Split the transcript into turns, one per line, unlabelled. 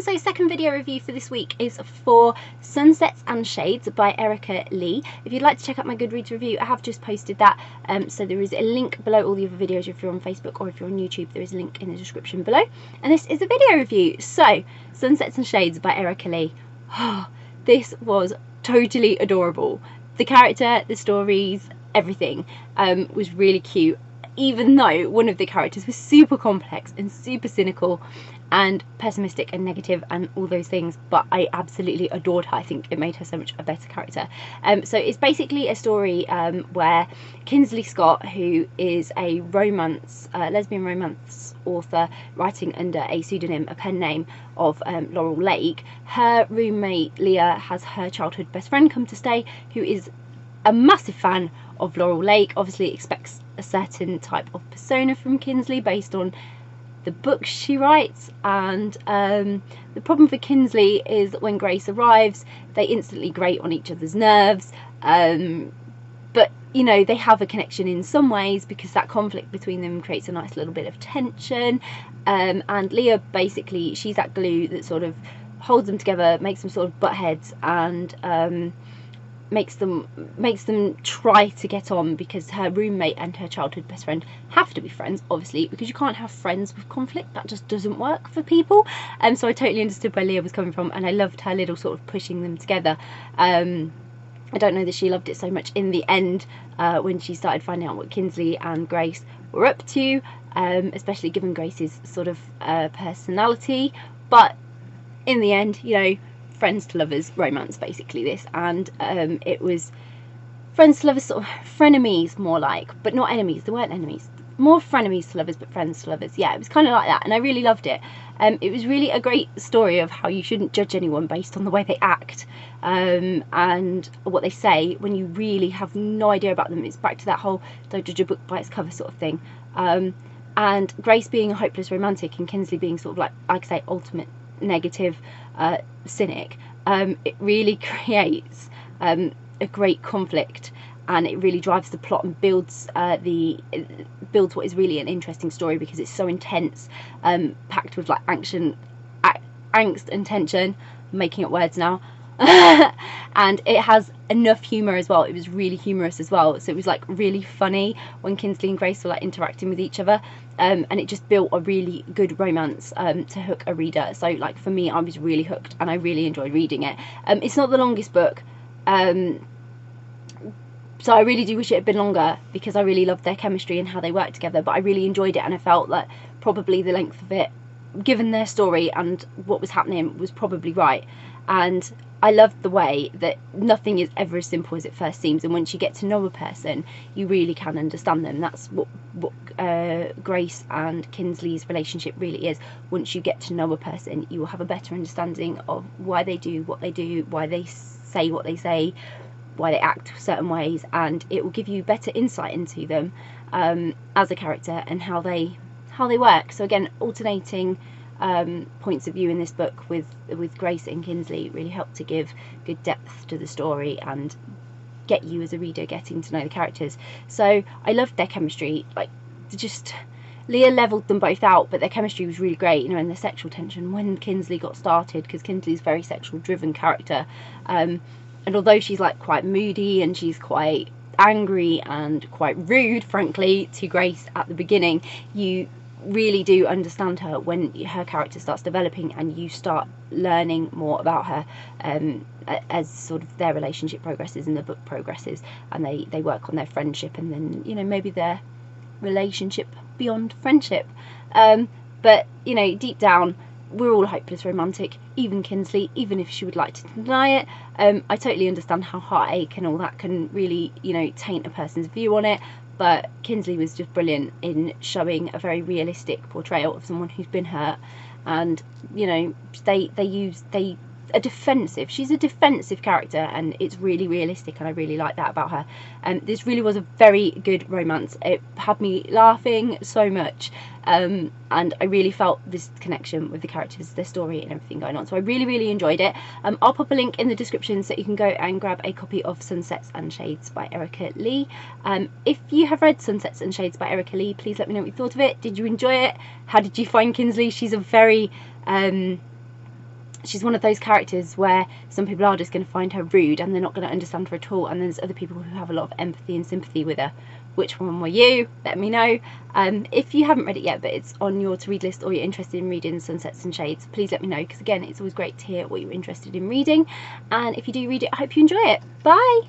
So second video review for this week is for Sunsets and Shades by Erica Lee. If you'd like to check out my Goodreads review, I have just posted that, so there is a link below all the other videos. If you're on Facebook or if you're on YouTube, there is a link in the description below. And this is a video review. So Sunsets and Shades by Erica Lee. Oh, this was totally adorable. The character, the stories, everything was really cute, even though one of the characters was super complex and super cynical and pessimistic and negative and all those things, but I absolutely adored her. I think it made her so much a better character. So it's basically a story where Kinsley Scott, who is a lesbian romance author writing under a pseudonym, a pen name of Laurel Lake, her roommate Leah has her childhood best friend come to stay, who is a massive fan of Laurel Lake, obviously expects a certain type of persona from Kinsley based on the books she writes, and the problem for Kinsley is that when Grace arrives, they instantly grate on each other's nerves, but you know, they have a connection in some ways because that conflict between them creates a nice little bit of tension, and Leah, basically she's that glue that sort of holds them together, makes them sort of butt heads, and makes them try to get on, because her roommate and her childhood best friend have to be friends, obviously, because you can't have friends with conflict. That just doesn't work for people. So I totally understood where Leah was coming from, and I loved her little sort of pushing them together. I don't know that she loved it so much in the end, when she started finding out what Kinsley and Grace were up to, especially given Grace's sort of personality. But in the end, you know, friends to lovers romance, basically, this, and it was friends to lovers, sort of frenemies more like, but not enemies. They weren't enemies, more frenemies to lovers, but friends to lovers. Yeah, it was kind of like that, and I really loved it. It was really a great story of how you shouldn't judge anyone based on the way they act and what they say when you really have no idea about them. It's back to that whole don't judge a book by its cover sort of thing. And Grace being a hopeless romantic and Kinsley being sort of like I say, ultimate negative cynic, it really creates a great conflict, and it really drives the plot and builds what is really an interesting story, because it's so intense, packed with like angst and tension. I'm making up words now. And it has enough humour as well. It was really humorous as well, so it was like really funny when Kinsley and Grace were like interacting with each other, and it just built a really good romance to hook a reader. So like for me, I was really hooked and I really enjoyed reading it. It's not the longest book, so I really do wish it had been longer, because I really loved their chemistry and how they worked together, but I really enjoyed it, and I felt that probably the length of it, given their story and what was happening, was probably right. And I loved the way that nothing is ever as simple as it first seems, and once you get to know a person, you really can understand them. That's what Grace and Kinsley's relationship really is. Once you get to know a person, you will have a better understanding of why they do what they do, why they say what they say, why they act certain ways, and it will give you better insight into them as a character and how they work. So again, alternating points of view in this book with Grace and Kinsley really helped to give good depth to the story and get you as a reader getting to know the characters. So I loved their chemistry. Like, just Leah leveled them both out, but their chemistry was really great, you know, and the sexual tension when Kinsley got started, because Kinsley's a very sexual driven character, and although she's like quite moody and she's quite angry and quite rude, frankly, to Grace at the beginning, you really do understand her when her character starts developing and you start learning more about her as sort of their relationship progresses and the book progresses, and they work on their friendship, and then, you know, maybe their relationship beyond friendship. But you know, deep down, we're all hopeless romantic, even Kinsley, even if she would like to deny it. I totally understand how heartache and all that can really, you know, taint a person's view on it, but Kinsley was just brilliant in showing a very realistic portrayal of someone who's been hurt, and you know, she's a defensive character, and it's really realistic, and I really like that about her. This really was a very good romance. It had me laughing so much, and I really felt this connection with the characters, their story and everything going on, so I really enjoyed it. I'll pop a link in the description so you can go and grab a copy of Sunsets and Shades by Erica Lee. If you have read Sunsets and Shades by Erica Lee, please let me know what you thought of it. Did you enjoy it? How did you find Kinsley? She's a very she's one of those characters where some people are just going to find her rude and they're not going to understand her at all, and there's other people who have a lot of empathy and sympathy with her. Which one were you? Let me know. If you haven't read it yet, but it's on your to read list, or you're interested in reading Sunsets and Shades, please let me know, because again, it's always great to hear what you're interested in reading. And if you do read it, I hope you enjoy it. Bye!